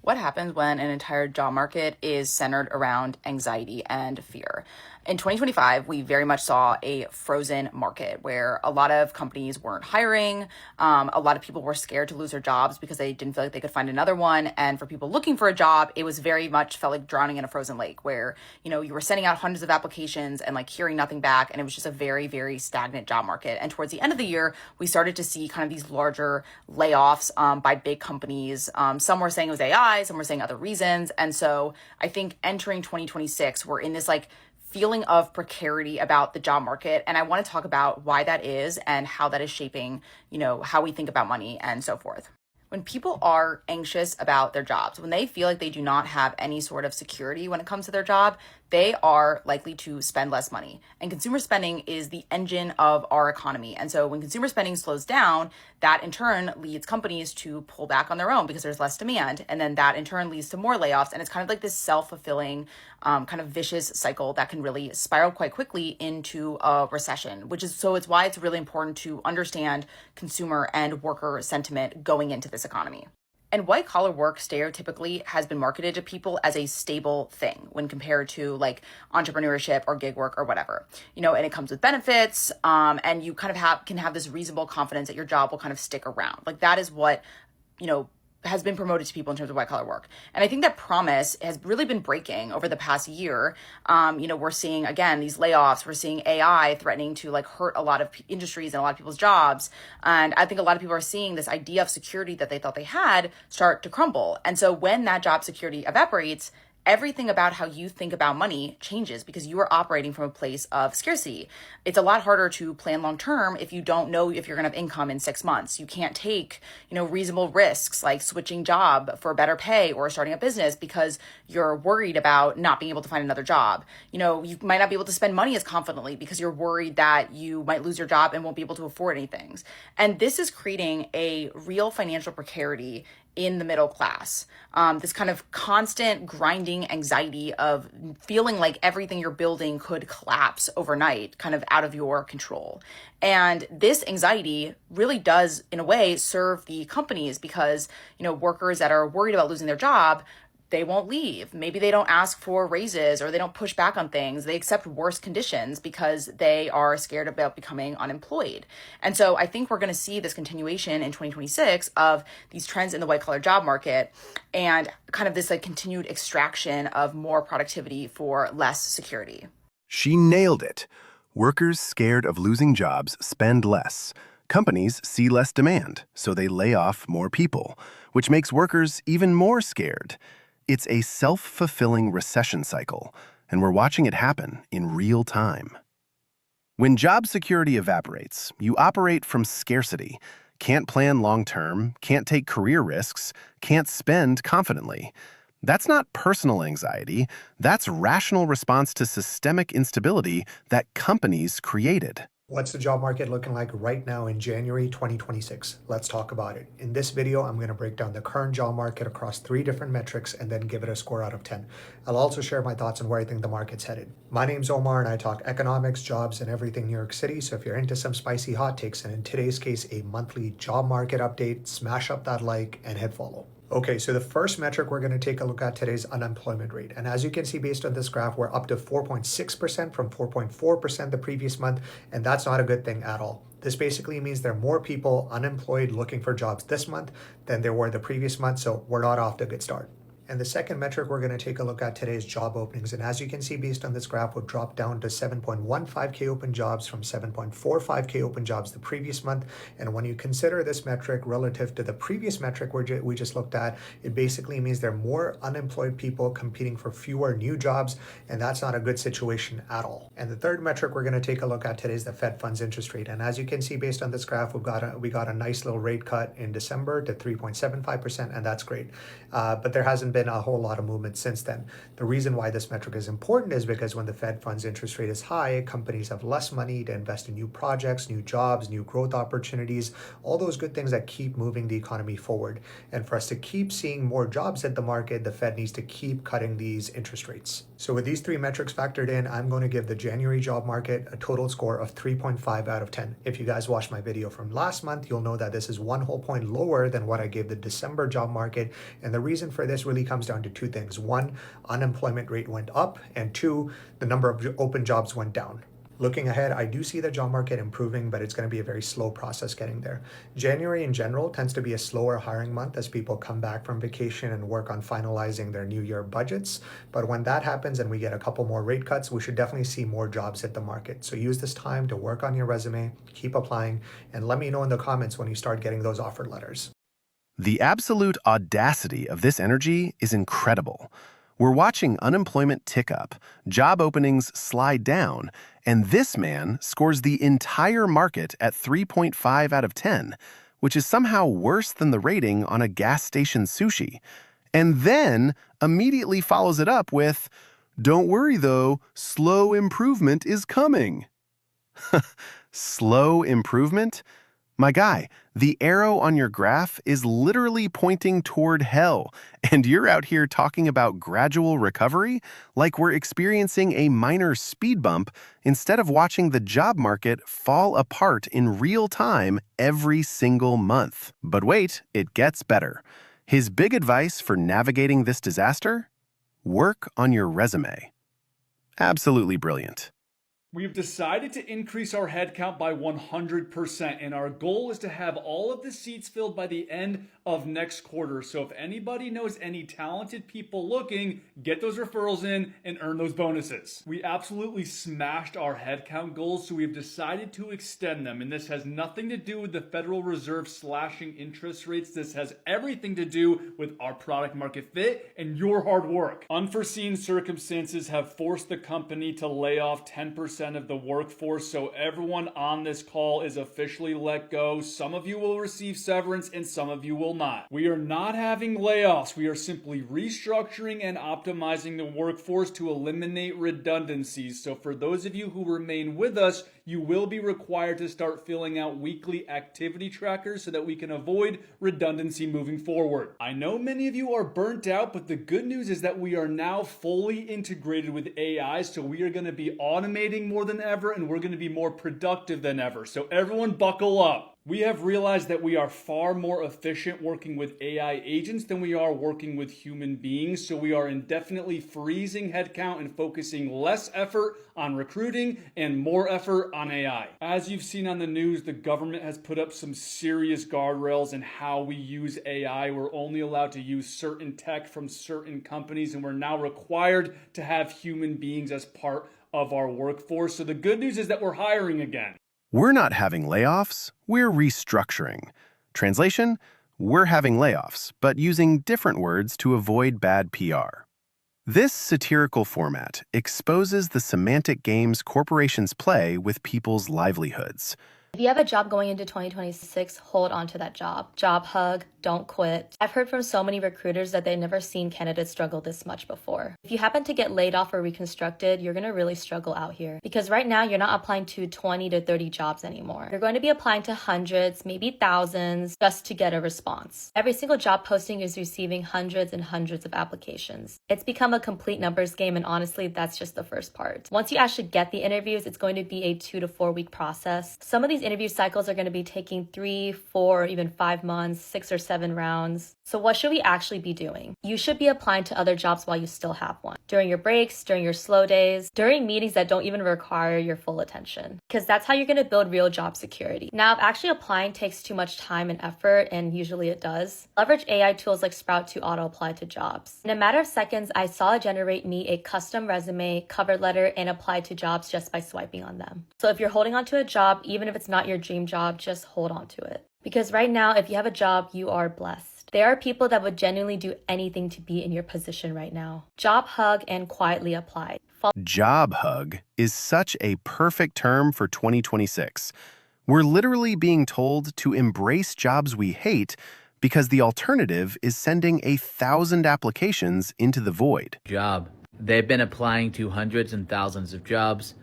What happens when an entire job market is centered around anxiety and fear? In 2025, we very much saw a frozen market where a lot of companies weren't hiring. A lot of people were scared to lose their jobs because they didn't feel like they could find another one. And for people looking for a job, it was very much felt like drowning in a frozen lake where, you were sending out hundreds of applications and like hearing nothing back. And it was just a very, very stagnant job market. And towards the end of the year, we started to see kind of these larger layoffs by big companies. Some were saying it was AI, some were saying other reasons. And so I think entering 2026, we're in this like feeling of precarity about the job market. And I want to talk about why that is and how that is shaping, how we think about money and so forth. When people are anxious about their jobs, when they feel like they do not have any sort of security when it comes to their job, they are likely to spend less money. And consumer spending is the engine of our economy. And so when consumer spending slows down, that in turn leads companies to pull back on their own because there's less demand. And then that in turn leads to more layoffs. And it's kind of like this self-fulfilling kind of vicious cycle that can really spiral quite quickly into a recession, it's why it's really important to understand consumer and worker sentiment going into this economy. And white collar work stereotypically has been marketed to people as a stable thing when compared to like entrepreneurship or gig work or whatever, and it comes with benefits. And you kind of can have this reasonable confidence that your job will kind of stick around. Like that is what, has been promoted to people in terms of white collar work. And I think that promise has really been breaking over the past year. We're seeing, again, these layoffs. We're seeing AI threatening to like hurt a lot of industries and a lot of people's jobs. And I think a lot of people are seeing this idea of security that they thought they had start to crumble. And so when that job security evaporates, everything about how you think about money changes because you are operating from a place of scarcity. It's a lot harder to plan long term if you don't know if you're going to have income in 6 months. You can't take, reasonable risks like switching job for better pay or starting a business because you're worried about not being able to find another job. You might not be able to spend money as confidently because you're worried that you might lose your job and won't be able to afford anything. And this is creating a real financial precarity in the middle class. This kind of constant grinding anxiety of feeling like everything you're building could collapse overnight, kind of out of your control. And this anxiety really does, in a way, serve the companies because, workers that are worried about losing their job, they won't leave. Maybe they don't ask for raises or they don't push back on things. They accept worse conditions because they are scared about becoming unemployed. And so I think we're going to see this continuation in 2026 of these trends in the white collar job market and kind of this like continued extraction of more productivity for less security. She nailed it. Workers scared of losing jobs spend less. Companies see less demand, so they lay off more people, which makes workers even more scared. It's a self-fulfilling recession cycle, and we're watching it happen in real time. When job security evaporates, you operate from scarcity, can't plan long-term, can't take career risks, can't spend confidently. That's not personal anxiety, that's rational response to systemic instability that companies created. What's the job market looking like right now in January 2026? Let's talk about it. In this video, I'm going to break down the current job market across 3 different metrics and then give it a score out of 10. I'll also share my thoughts on where I think the market's headed. My name's Omar and I talk economics, jobs, and everything New York City. So if you're into some spicy hot takes and in today's case, a monthly job market update, smash up that like and hit follow. Okay, so the first metric we're going to take a look at today is unemployment rate. And as you can see based on this graph, we're up to 4.6% from 4.4% the previous month, and that's not a good thing at all. This basically means there are more people unemployed looking for jobs this month than there were the previous month, so we're not off to a good start. And the second metric we're going to take a look at today is job openings. And as you can see based on this graph, we've dropped down to 7.15K open jobs from 7.45K open jobs the previous month. And when you consider this metric relative to the previous metric we just looked at, it basically means there are more unemployed people competing for fewer new jobs, and that's not a good situation at all. And the third metric we're going to take a look at today is the Fed funds interest rate. And as you can see based on this graph, we got a nice little rate cut in December to 3.75%, and that's great. But there hasn't been a whole lot of movement since then. The reason why this metric is important is because when the Fed funds interest rate is high, companies have less money to invest in new projects, new jobs, new growth opportunities, all those good things that keep moving the economy forward. And for us to keep seeing more jobs hit the market, the Fed needs to keep cutting these interest rates. So with these three metrics factored in, I'm going to give the January job market a total score of 3.5 out of 10. If you guys watched my video from last month, you'll know that this is 1 whole point lower than what I gave the December job market. And the reason for this really comes down to two things. One, unemployment rate went up, and two, the number of open jobs went down. Looking ahead, I do see the job market improving, but it's going to be a very slow process getting there. January in general tends to be a slower hiring month as people come back from vacation and work on finalizing their new year budgets. But when that happens and we get a couple more rate cuts, we should definitely see more jobs hit the market. So use this time to work on your resume, keep applying, and let me know in the comments when you start getting those offer letters. The absolute audacity of this energy is incredible. We're watching unemployment tick up, job openings slide down, and this man scores the entire market at 3.5 out of 10, which is somehow worse than the rating on a gas station sushi. And then immediately follows it up with, "Don't worry though, slow improvement is coming." Slow improvement? My guy, the arrow on your graph is literally pointing toward hell, and you're out here talking about gradual recovery like we're experiencing a minor speed bump instead of watching the job market fall apart in real time every single month. But wait, it gets better. His big advice for navigating this disaster? Work on your resume. Absolutely brilliant. We've decided to increase our headcount by 100%, and our goal is to have all of the seats filled by the end of next quarter. So if anybody knows any talented people looking, get those referrals in and earn those bonuses. We absolutely smashed our headcount goals, so we've decided to extend them. And this has nothing to do with the Federal Reserve slashing interest rates. This has everything to do with our product market fit and your hard work. Unforeseen circumstances have forced the company to lay off 10% of the workforce, so everyone on this call is officially let go. Some of you will receive severance and some of you will not. We are not having layoffs. We are simply restructuring and optimizing the workforce to eliminate redundancies. So for those of you who remain with us, you will be required to start filling out weekly activity trackers so that we can avoid redundancy moving forward. I know many of you are burnt out, but the good news is that we are now fully integrated with AI, so we are going to be automating more than ever, and we're going to be more productive than ever. So everyone buckle up. We have realized that we are far more efficient working with AI agents than we are working with human beings, so we are indefinitely freezing headcount and focusing less effort on recruiting and more effort on AI. As you've seen on the news, the government has put up some serious guardrails in how we use AI. We're only allowed to use certain tech from certain companies, and we're now required to have human beings as part of our workforce. So the good news is that we're hiring again. We're not having layoffs, we're restructuring. Translation, we're having layoffs, but using different words to avoid bad PR. This satirical format exposes the semantic games corporations play with people's livelihoods. If you have a job going into 2026, hold on to that job. Job hug, don't quit. I've heard from so many recruiters that they've never seen candidates struggle this much before. If you happen to get laid off or reconstructed, you're going to really struggle out here. Because right now, you're not applying to 20 to 30 jobs anymore. You're going to be applying to hundreds, maybe thousands, just to get a response. Every single job posting is receiving hundreds and hundreds of applications. It's become a complete numbers game, and honestly, that's just the first part. Once you actually get the interviews, it's going to be a 2 to 4 week process. Some of these interview cycles are going to be taking 3, 4, even 5 months, 6 or 7 rounds. So what should we actually be doing? You should be applying to other jobs while you still have one. During your breaks, during your slow days, during meetings that don't even require your full attention. Because that's how you're going to build real job security. Now, if actually applying takes too much time and effort, and usually it does, leverage AI tools like Sprout to auto-apply to jobs. In a matter of seconds, I saw it generate me a custom resume, cover letter, and apply to jobs just by swiping on them. So if you're holding on to a job, even if it's not your dream job, just hold on to it. Because right now, if you have a job, you are blessed. There are people that would genuinely do anything to be in your position right now. Job hug and quietly apply. Job hug is such a perfect term for 2026. We're literally being told to embrace jobs we hate because the alternative is sending 1,000 applications into the void. Job. They've been applying to hundreds and thousands of jobs.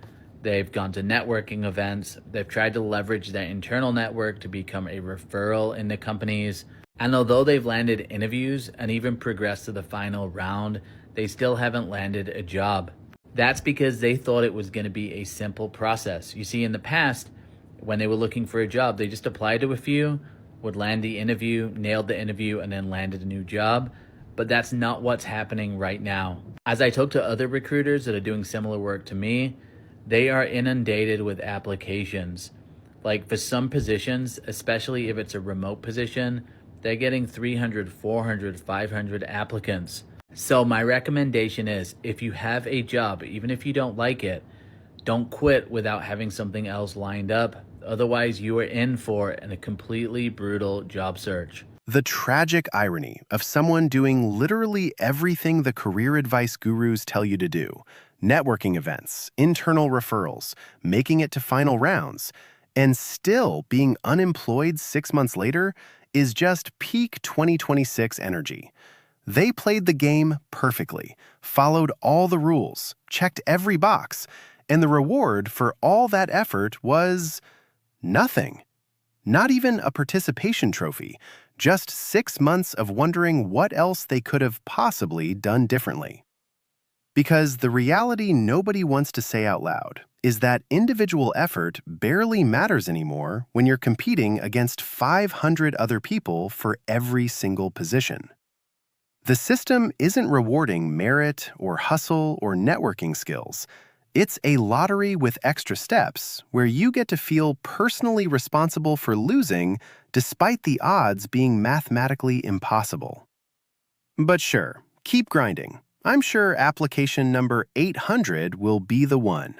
They've gone to networking events. They've tried to leverage their internal network to become a referral in the companies. And although they've landed interviews and even progressed to the final round, they still haven't landed a job. That's because they thought it was going to be a simple process. You see, in the past, when they were looking for a job, they just applied to a few, would land the interview, nailed the interview, and then landed a new job. But that's not what's happening right now. As I talk to other recruiters that are doing similar work to me, they are inundated with applications. Like for some positions, especially if it's a remote position, they're getting 300, 400, 500 applicants. So my recommendation is, if you have a job, even if you don't like it, don't quit without having something else lined up. Otherwise, you are in for a completely brutal job search. The tragic irony of someone doing literally everything the career advice gurus tell you to do, networking events, internal referrals, making it to final rounds, and still being unemployed 6 months later is just peak 2026 energy. They played the game perfectly, followed all the rules, checked every box, and the reward for all that effort was nothing. Not even a participation trophy, just 6 months of wondering what else they could have possibly done differently. Because the reality nobody wants to say out loud is that individual effort barely matters anymore when you're competing against 500 other people for every single position. The system isn't rewarding merit or hustle or networking skills. It's a lottery with extra steps where you get to feel personally responsible for losing despite the odds being mathematically impossible. But sure, keep grinding. I'm sure application number 800 will be the one.